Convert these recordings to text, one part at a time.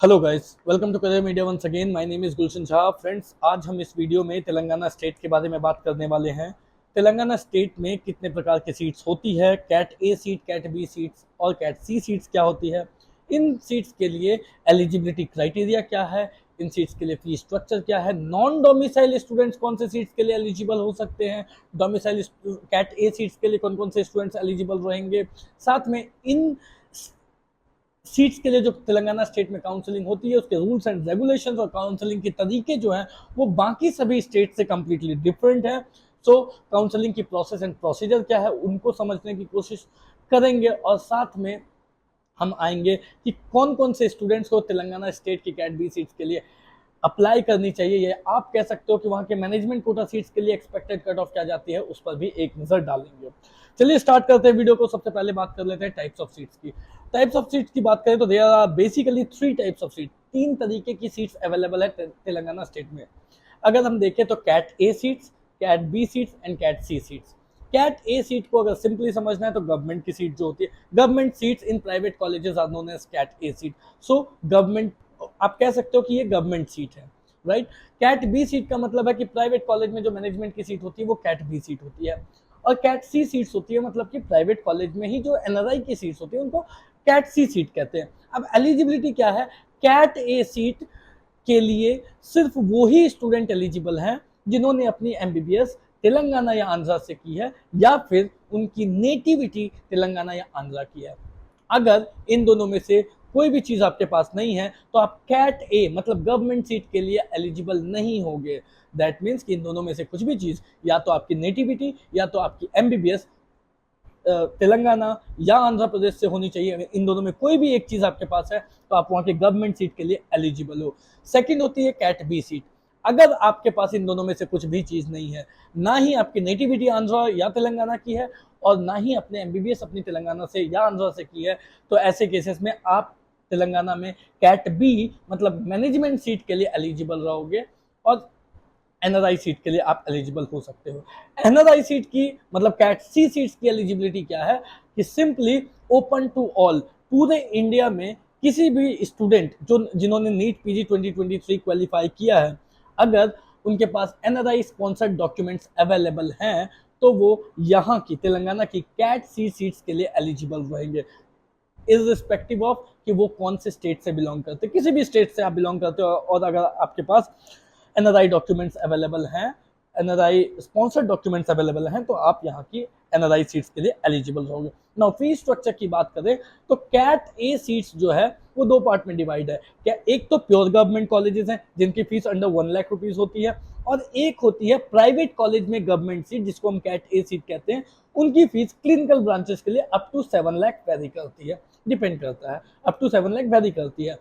Hello guys, welcome to career media once again. My name is Gulshan Shah. Friends, आज हम इस video में Telangana state के बारे में बात करने वाले हैं। तेलंगाना स्टेट में कितने प्रकार की सीट्स होती है, cat A seat, cat B seats और कैट सी सीट्स क्या होती है, इन सीट्स के लिए एलिजिबिलिटी क्राइटेरिया क्या है, इन सीट्स के लिए फी स्ट्रक्चर क्या है, नॉन डोमिसाइल स्टूडेंट्स कौन से सीट्स के लिए एलिजिबल हो सकते हैं, डोमिसाइल कैट ए सीट्स के लिए कौन कौन से स्टूडेंट्स एलिजिबल रहेंगे, साथ में इन सीट्स के लिए जो तेलंगाना स्टेट में काउंसलिंग होती है उसके रूल्स एंड रेगुलेशंस और काउंसलिंग के तरीके जो हैं वो बाकी सभी स्टेट से कंप्लीटली डिफरेंट है। सो काउंसलिंग की प्रोसेस एंड प्रोसीजर क्या है उनको समझने की कोशिश करेंगे और साथ में हम आएंगे कि कौन कौन से स्टूडेंट्स को तेलंगाना स्टेट की कैट बी सीट्स के लिए अप्लाई करनी चाहिए, ये आप कह सकते हो कि वहां के मैनेजमेंट कोटा सीट्स के लिए एक्सपेक्टेड कट ऑफ क्या जाती है, उस पर भी एक नजर डालेंगे। चलिए स्टार्ट करते हैं वीडियो को। सबसे पहले बात कर लेते हैं टाइप्स ऑफ सीट्स की। टाइप्स ऑफ सीट्स की बात करें तो there are basically three types of seat. तीन तरीके की सीट्स अवेलेबल है तेलंगाना स्टेट में। अगर हम देखें तो cat A seats, cat B seats and cat C seats. Cat A seat को अगर सिंपली समझना है तो गवर्नमेंट की सीट जो होती है, government seats in private colleges are known as cat A seat. So government, आप कह सकते हो कि ये गवर्नमेंट सीट है, राइट। कैट बी सीट का मतलब है कि प्राइवेट कॉलेज में जो मैनेजमेंट की सीट होती है वो कैट बी सीट होती है। और कैट सी सीट्स होती है मतलब कि प्राइवेट कॉलेज में ही जो एनआरआई की सीट्स होती है उनको कैट सी सीट कहते हैं। अब एलिजिबिलिटी क्या है, कैट ए सीट के लिए सिर्फ वो ही स्टूडेंट एलिजिबल हैं जिन्होंने अपनी एमबीबीएस तेलंगाना या आंध्रा से की है या फिर उनकी नेटिविटी तेलंगाना या आंध्रा की है। अगर इन दोनों में से कोई भी चीज आपके पास नहीं है तो आप कैट ए मतलब गवर्नमेंट सीट के लिए एलिजिबल नहीं होंगे। दैट मीन्स कि इन दोनों में से कुछ भी चीज, या तो आपकी नेटिविटी या तो आपकी एमबीबीएस तेलंगाना या आंध्र प्रदेश से होनी चाहिए। अगर इन दोनों में कोई भी एक चीज आपके पास है तो आप वहां के गवर्नमेंट सीट के लिए एलिजिबल हो। सेकंड होती है कैट बी सीट। अगर आपके पास इन दोनों में से कुछ भी चीज नहीं है, ना ही आपकी नेटिविटी आंध्र या तेलंगाना की है और ना ही अपने एमबीबीएस अपनी तेलंगाना से या आंध्र से की है, तो ऐसे केसेस में आप तेलंगाना में कैट बी मतलब मैनेजमेंट सीट के लिए एलिजिबल रहोगे और एनआरआई सीट के लिए आप एलिजिबल हो सकते हो। एनआरआई सीट की मतलब कैट सी सीट्स की एलिजिबिलिटी क्या है कि सिंपली ओपन टू ऑल, पूरे इंडिया में किसी भी स्टूडेंट जो जिन्होंने नीट पीजी 2023 क्वालिफाई किया है, अगर उनके पास एनआरआई स्पॉन्सर्ड डॉक्यूमेंट्स अवेलेबल हैं तो वो यहाँ की तेलंगाना की कैट सी सीट्स के लिए एलिजिबल रहेंगे, इररिस्पेक्टिव ऑफ कि वो कौन से स्टेट से बिलोंग करते हैं। किसी भी स्टेट से आप बिलोंग करते हो और अगर आपके पास एनआरआई डॉक्यूमेंट्स अवेलेबल हैं, एनआरआई स्पॉन्सर्ड डॉक्यूमेंट्स अवेलेबल हैं, तो आप यहाँ की एनआरआई सीट्स के लिए एलिजिबल होंगे। नाउ फी स्ट्रक्चर की बात करें तो कैट ए सीट्स जो है वो दो पार्ट में डिवाइड है। क्या एक तो प्योर गवर्नमेंट कॉलेजेस हैं जिनकी फीस अंडर 1 लाख रुपीज होती है, और एक होती है प्राइवेट कॉलेज में गवर्नमेंट सीट जिसको हम कैट ए सीट कहते हैं। उनकी फीस क्लिनिकल ब्रांचेस के लिए अप टू 7 लाख वेरी करती है, डिपेंड करता है, अप टू 7 लाख वेरी करती है।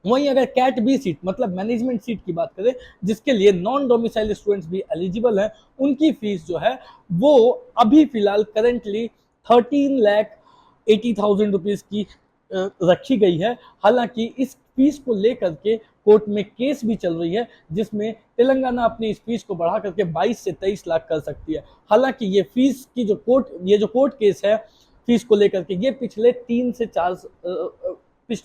वहीं अगर कैट बी सीट मतलब मैनेजमेंट सीट की बात करें जिसके लिए नॉन डोमिसाइल स्टूडेंट्स भी एलिजिबल हैं, उनकी फीस जो है वो अभी फिलहाल करेंटली 13,80,000 रुपीज की रखी गई है। हालांकि इस फीस को लेकर के कोर्ट में केस भी चल रही है जिसमें तेलंगाना अपनी इस फीस को बढ़ा करके 22 से 23 लाख कर सकती है। हालांकि ये फीस की जो कोर्ट केस है फीस को लेकर के, ये पिछले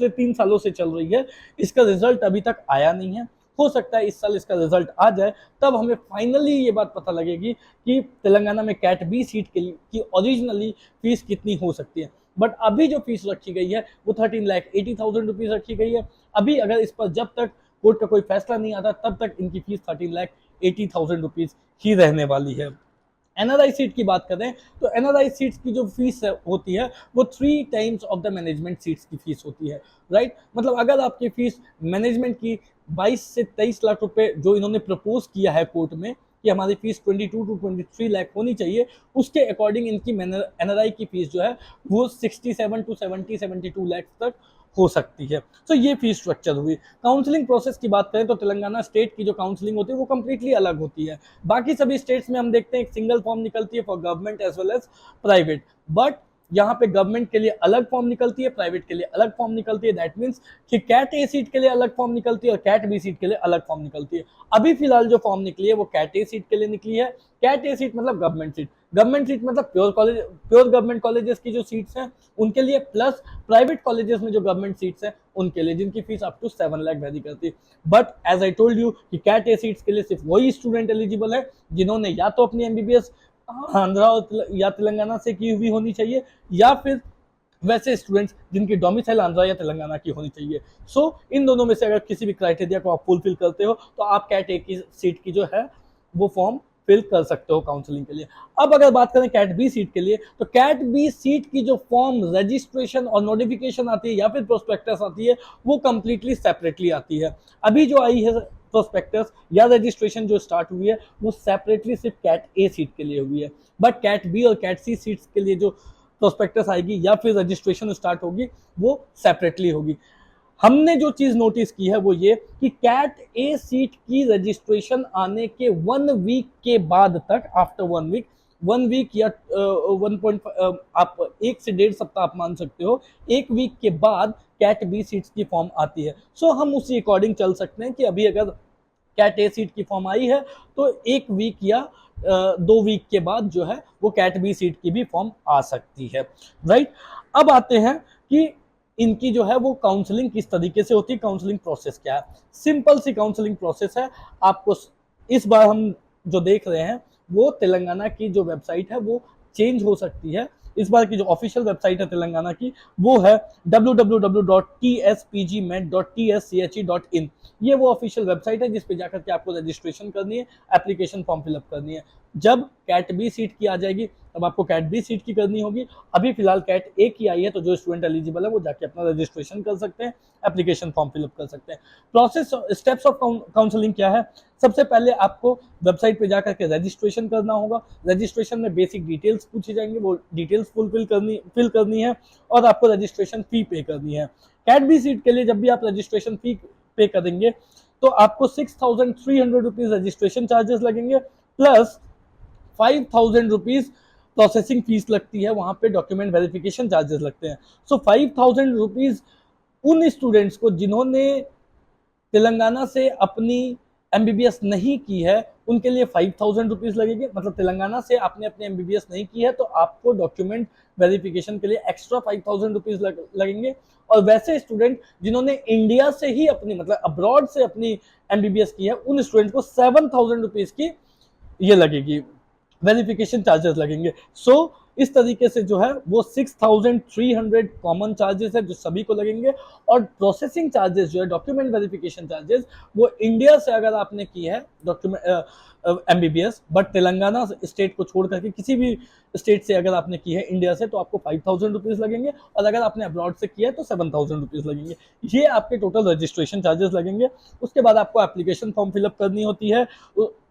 3 सालों से चल रही है। इसका रिजल्ट अभी तक आया नहीं है। हो सकता है इस साल इसका रिजल्ट आ जाए, तब हमें फाइनली ये बात पता लगेगी कि तेलंगाना में कैट बी सीट की ओरिजिनली फीस कितनी हो सकती है। बट अभी जो फीस रखी गई है वो 13,80,000 रुपीज रखी गई है। अभी अगर इस पर जब तक कोर्ट का कोई फैसला नहीं आता तब तक इनकी फीस 13,80,000 रुपीज ही रहने वाली है। एनआरआई सीट की बात करें तो एनआरआई सीट्स की जो फीस होती है वो 3 times of the management seats की फीस होती है, राइट। मतलब अगर आपकी फीस मैनेजमेंट की 22 से 23 लाख रुपए जो इन्होंने प्रपोज किया है कोर्ट में कि हमारी फीस 22 टू 23 लाख होनी चाहिए, उसके अकॉर्डिंग इनकी एनआरआई की फीस जो है वो 67 टू 72 लाख तक हो सकती है। तो ये फीस स्ट्रक्चर हुई। काउंसलिंग प्रोसेस की बात करें तो तेलंगाना स्टेट की जो काउंसलिंग होती है वो कंप्लीटली अलग होती है। बाकी सभी स्टेट्स में हम देखते हैं एक सिंगल फॉर्म निकलती है for government as well as private, but यहाँ पे गवर्नमेंट के लिए अलग फॉर्म निकलती है, प्राइवेट के लिए अलग फॉर्म निकलती है। दैट मीन्स कि कैट ए सीट के लिए अलग फॉर्म निकलती है और कैट बी सीट के लिए अलग फॉर्म निकलती है। अभी फिलहाल जो फॉर्म निकली है वो कैट ए सीट के लिए निकली है। कैट ए सीट मतलब गवर्नमेंट सीट, गवर्नमेंट सीट मतलब pure college, pure government colleges की जो सीट्स हैं उनके लिए, प्लस प्राइवेट कॉलेजेस में जो गवर्नमेंट सीट्स हैं उनके लिए, जिनकी fees up to 7 lakh vary करती है। But as I told you कि कैट ए सीट्स के लिए सिर्फ वही स्टूडेंट एलिजिबल है जिन्होंने या तो अपनी एमबीबीएस आंध्रा या तेलंगाना से की हुई होनी चाहिए, या फिर वैसे स्टूडेंट्स जिनकी डोमिसाइल आंध्रा या तेलंगाना की होनी चाहिए। सो इन दोनों में से अगर किसी भी क्राइटेरिया को आप फुलफिल करते हो तो आप कैट ए की सीट की जो है वो फॉर्म फिल कर सकते हो काउंसलिंग के लिए। अब अगर बात करें कैट बी सीट के लिए, तो कैट बी सीट की जो फॉर्म रजिस्ट्रेशन और नोटिफिकेशन आती है या फिर प्रोस्पेक्टस आती है वो कंप्लीटली सेपरेटली आती है। अभी जो आई है प्रोस्पेक्टस या रजिस्ट्रेशन जो स्टार्ट हुई है वो सेपरेटली सिर्फ कैट ए सीट के लिए हुई है, बट कैट बी और कैट सी सीट्स के लिए जो प्रोस्पेक्टस आएगी या फिर रजिस्ट्रेशन स्टार्ट होगी वो सेपरेटली होगी। हमने जो चीज नोटिस की है वो ये कि कैट ए सीट की रजिस्ट्रेशन आने के 1 वीक के बाद तक, आफ्टर 1 वीक या 1. आप 1 से 1.5 सप्ताह आप मान सकते हो, 1 वीक के बाद कैट बी सीट्स की फॉर्म आती है। सो हम उसी अकॉर्डिंग चल सकते हैं कि अभी अगर कैट ए सीट की फॉर्म आई है तो 1 वीक या 2 वीक के बाद जो है वो कैट बी सीट की भी फॉर्म आ सकती है, राइट। अब आते हैं कि इनकी जो है वो काउंसलिंग किस तरीके से होती है, काउंसलिंग प्रोसेस क्या है। सिंपल सी काउंसलिंग प्रोसेस है। आपको इस बार हम जो देख रहे हैं वो तेलंगाना की जो वेबसाइट है वो चेंज हो सकती है। इस बार की जो ऑफिशियल वेबसाइट है तेलंगाना की वो है www.tspgmet.tschE.in। ये वो ऑफिशियल वेबसाइट है जिस पे जाकर के आपको रजिस्ट्रेशन करनी है, एप्लीकेशन फॉर्म फिलअप करनी है। जब कैट बी सीट की आ जाएगी तब आपको कैट बी सीट की करनी होगी। अभी फिलहाल कैट ए की आई है तो जो स्टूडेंट एलिजिबल है वो जाके अपना रजिस्ट्रेशन कर सकते हैं, एप्लीकेशन फॉर्म फिलअप कर सकते हैं। प्रोसेस, स्टेप्स ऑफ काउंसलिंग क्या है। सबसे पहले आपको वेबसाइट पे जाकर के रजिस्ट्रेशन करना होगा। रजिस्ट्रेशन में बेसिक डिटेल्स पूछी जाएंगी, वो डिटेल्स फिल करनी है और आपको रजिस्ट्रेशन फी पे करनी है। कैट बी सीट के लिए जब भी आप रजिस्ट्रेशन फी पे करेंगे तो आपको 6,300 रुपीज रजिस्ट्रेशन चार्जेस लगेंगे, प्लस 5,000 रुपीज प्रोसेसिंग फीस लगती है, वहां पे डॉक्यूमेंट वेरिफिकेशन चार्जेस लगते हैं। सो 5,000 रुपीज उन स्टूडेंट्स को जिन्होंने तेलंगाना से अपनी एमबीबीएस नहीं की है उनके लिए 5,000 रुपीज लगेंगे। मतलब तेलंगाना से आपने अपनी एमबीबीएस नहीं की है तो आपको डॉक्यूमेंट वेरिफिकेशन के लिए एक्स्ट्रा 5,000 रुपीज लगेंगे। और वैसे स्टूडेंट जिन्होंने इंडिया से ही अपनी, मतलब अब्रॉड से अपनी एमबीबीएस की है, उन स्टूडेंट को 7,000 रुपीज की ये लगेगी, वेरिफिकेशन चार्जेस लगेंगे। सो इस तरीके से जो है वो 6,300 कॉमन चार्जेस है जो सभी को लगेंगे। और प्रोसेसिंग चार्जेस जो है, डॉक्यूमेंट वेरिफिकेशन चार्जेस, वो इंडिया से अगर आपने की है document MBBS, but Telangana state को छोड़ करके किसी भी स्टेट से अगर आपने की है इंडिया से तो आपको 5,000 रुपीज लगेंगे, और अगर आपने अब्रॉड से किया है तो 7,000 रुपीज लगेंगे। ये आपके टोटल रजिस्ट्रेशन चार्जेस लगेंगे। उसके बाद आपको एप्लीकेशन फॉर्म फिलअप करनी होती है।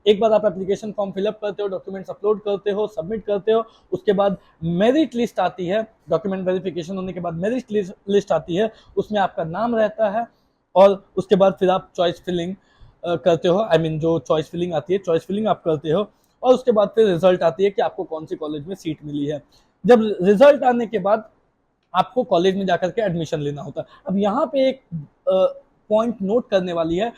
एक बार आप एप्लीकेशन फॉर्म फिलअप करते हो, डॉक्यूमेंट्स अपलोड करते हो, सबमिट करते हो, उसके बाद मेरिट लिस्ट आती है। डॉक्यूमेंट वेरिफिकेशन होने के बाद मेरिट लिस्ट आती है, उसमें आपका नाम रहता है और उसके बाद फिर आप चॉइस फिलिंग करते हो। आई मीन जो चॉइस फिलिंग आती है, चॉइस फिलिंग आप करते हो और उसके बाद फिर रिजल्ट आती है कि आपको कौन सी कॉलेज में सीट मिली है। जब रिजल्ट आने के बाद आपको कॉलेज में जाकर के एडमिशन लेना होता है। अब यहाँ पे एक पॉइंट नोट करने वाली है,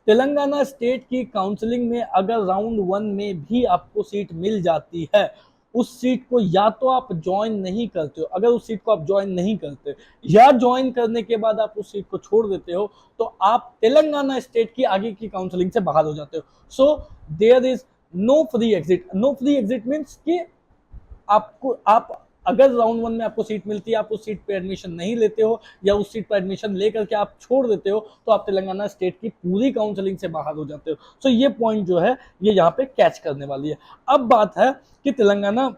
तेलंगाना स्टेट की काउंसलिंग में अगर राउंड 1 में भी आपको सीट मिल जाती है, उस सीट को या तो आप ज्वाइन नहीं करते हो, अगर उस सीट को आप ज्वाइन नहीं करते या ज्वाइन करने के बाद आप उस सीट को छोड़ देते हो तो आप तेलंगाना स्टेट की आगे की काउंसलिंग से बाहर हो जाते हो। So there is no free exit. No free exit means कि आपको, आप अगर राउंड 1 में आपको सीट मिलती है, आप उस सीट पे एडमिशन नहीं लेते हो या उस सीट पर एडमिशन लेकर के आप छोड़ देते हो तो आप तेलंगाना स्टेट की पूरी काउंसलिंग से बाहर हो जाते हो। सो ये पॉइंट जो है ये यहाँ पे कैच करने वाली है। अब बात है कि तेलंगाना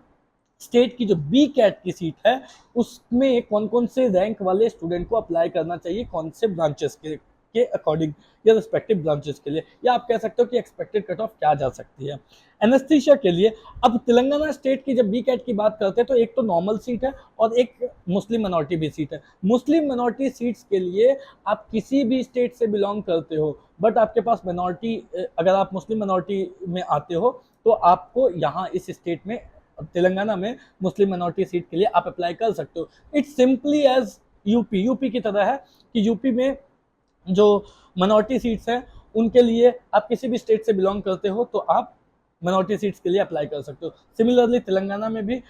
स्टेट की जो बी कैट की सीट है उसमें कौन कौन से रैंक वाले स्टूडेंट को अप्लाई करना चाहिए, कौन से ब्रांचेस के अकॉर्डिंग या रिस्पेक्टिव ब्रांचेस के लिए, या आप कह सकते हो कि एक्सपेक्टेड कट ऑफ क्या जा सकती है एनेस्थीसिया के लिए। अब तेलंगाना स्टेट की जब बी कैट की बात करते हैं तो एक तो नॉर्मल सीट है और एक मुस्लिम मिनॉरिटी भी सीट है। मुस्लिम मिनॉरिटी सीट्स के लिए आप किसी भी स्टेट से बिलोंग करते हो बट आपके पास मिनॉरिटी, अगर आप मुस्लिम मिनॉरिटी में आते हो तो आपको यहाँ इस स्टेट में, तेलंगाना में मुस्लिम मिनॉरिटी सीट के लिए आप अप्लाई कर सकते हो। इट्स सिंपली एज यूपी की तरह है कि यूपी में जो मिनॉरिटी सीट्स हैं उनके लिए आप किसी भी स्टेट से बिलोंग करते हो तो आप मिनॉरिटी सीट्स के लिए अप्लाई कर सकते हो। सिमिलरली तेलंगाना में भी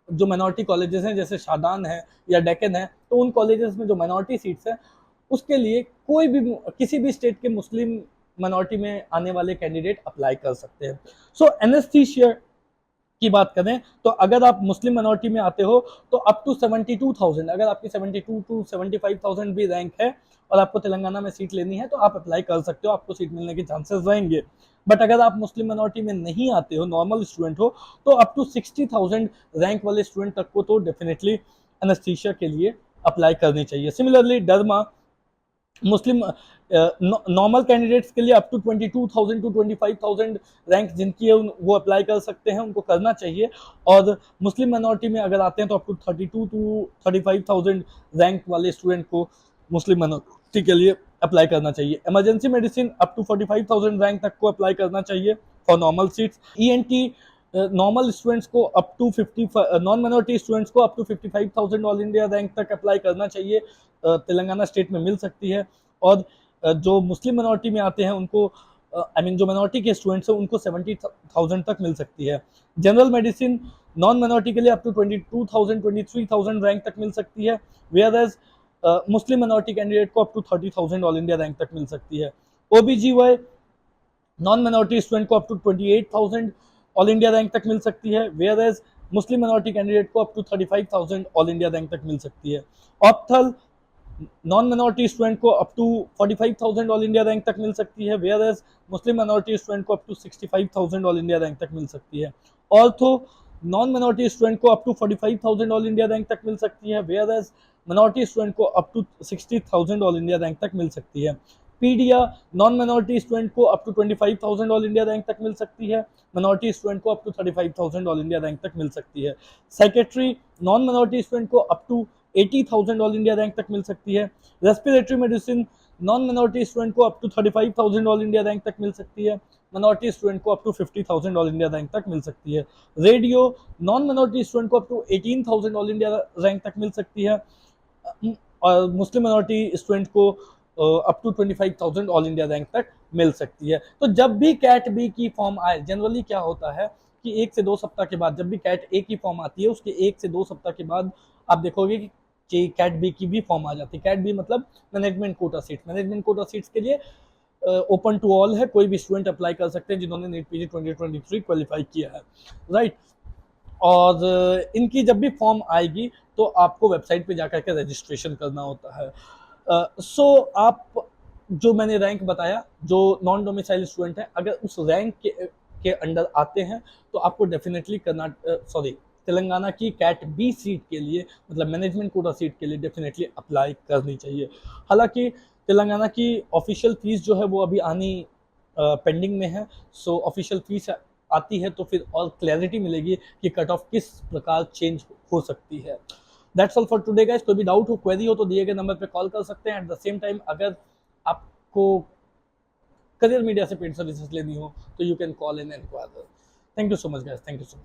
जो मिनॉरिटी कॉलेजेस हैं जैसे शादान है या डेक्कन है, तो उन कॉलेजेस में जो मिनॉरिटी सीट्स है उसके लिए कोई भी किसी भी स्टेट के मुस्लिम मिनॉरिटी में आने वाले कैंडिडेट अप्लाई कर सकते हैं। सो एनेस्थीसिया की बात करें तो अगर आप मुस्लिम मिनॉरिटी में आते हो तो अप टू 72,000, अगर आपकी 72 टू 75,000 भी रैंक है और आपको तेलंगाना में सीट लेनी है तो आप अप्लाई कर सकते हो, आपको सीट मिलने के चांसेस रहेंगे। बट अगर आप मुस्लिम मिनॉरिटी में नहीं आते हो, नॉर्मल स्टूडेंट हो, तो अप टू 60,000 रैंक वाले स्टूडेंट तक को तो डेफिनेटली एनेस्थीसिया के लिए अप्लाई करनी चाहिए। सिमिलरली डरमा मुस्लिम नॉर्मल कैंडिडेट्स के लिए अप टू 22,000 टू 25,000 रैंक जिनकी है वो अप्लाई कर सकते हैं, उनको करना चाहिए। और मुस्लिम माइनॉरिटी में अगर आते हैं तो अप टू 32 टू 35,000 रैंक वाले स्टूडेंट को मुस्लिम माइनॉरिटी के लिए अप्लाई करना चाहिए। Emergency medicine up to 45,000 rank तक को अप्लाई करना चाहिए for normal seats. ENT normal students को up to 50, non minority students को up to 55,000 all India rank तक अप्लाई करना चाहिए, तेलंगाना स्टेट में मिल सकती है। और जो मुस्लिम मिनॉरिटी में आते हैं उनको जो मिनॉरिटी के स्टूडेंट्स हैं उनको 70,000 तक मिल सकती है। जनरल मेडिसिन नॉन मिनॉरिटी के लिए अप टू 22,000 23,000 रैंक तक मिल सकती है, whereas Muslim minority candidate को up to 30,000 all India rank तक मिल सकती है। ओबीजीवाई नॉन मिनॉरिटी स्टूडेंट को up to 28,000 all India rank तक मिल सकती है, whereas Muslim minority candidate को up to 35,000 all India rank तक मिल सकती है। ऑप्थल नॉन मिनॉरिटी स्टूडेंट को up to 45,000 all India rank तक मिल सकती है, whereas Muslim minority student को up to 65,000 all India rank तक मिल सकती है। ऑर्थो नॉन मिनॉरिटी स्टूडेंट को up to 45,000 all India rank तक मिल सकती है, वेयर एज मिनॉरिटी स्टूडेंट को up to 60,000 all India rank तक मिल सकती है। पीडिया नॉन मिनॉरिटी स्टूडेंट को up to 25,000 all India rank तक मिल सकती है, मिनॉरिटी स्टूडेंट को up to 35,000 all India rank तक मिल सकती है। सेक्रेटरी नॉन मिनॉरिटी स्टूडेंट को up to 80,000 all India rank तक मिल सकती है। Respiratory medicine non minority student को up to 35,000 all India rank तक मिल सकती है, मिनॉरिटी स्टूडेंट को up to 50,000 all India rank तक मिल सकती है। रेडियो नॉन मिनॉरिटी स्टूडेंट को up to 18,000 all India rank तक मिल सकती है, और मुस्लिम मिनॉरिटी स्टूडेंट को up to 25,000 all India rank तक मिल सकती है। तो जब भी कैट बी की फॉर्म आए, जनरली क्या होता है कि 1 से 2 सप्ताह के बाद, जब भी कैट ए की फॉर्म आती है उसके 1 से 2 सप्ताह के बाद आप देखोगे कि कैट बी की भी फॉर्म आ जाती है। कैट बी मतलब management quota seat. Management quota seats के लिए ओपन टू ऑल है, कोई भी स्टूडेंट अप्लाई कर सकते हैं जिन्होंने नीट पीजी 2023 क्वालिफाई किया है, राइट। और इनकी जब भी फॉर्म आएगी तो आपको वेबसाइट पे जाकर के रजिस्ट्रेशन करना होता है। सो आप जो मैंने रैंक बताया, जो नॉन डोमिसाइल स्टूडेंट है, अगर उस रैंक के अंडर आते हैं तो आपको डेफिनेटली तेलंगाना की कैट बी सीट के लिए, मतलब मैनेजमेंट कोटा सीट के लिए डेफिनेटली अप्लाई करनी चाहिए। हालांकि तेलंगाना की ऑफिशियल फीस जो है वो अभी आनी पेंडिंग में है। सो ऑफिशियल फीस आती है तो फिर और क्लैरिटी मिलेगी कि कट ऑफ किस प्रकार चेंज हो सकती है। That's all for today guys. कोई भी डाउट हो, क्वेरी हो तो दिए गए नंबर पे कॉल कर सकते हैं। एट द सेम टाइम अगर आपको करियर मीडिया से पेड सर्विसेज लेनी हो तो you can call in and enquire. Thank you so much guys, thank you so much.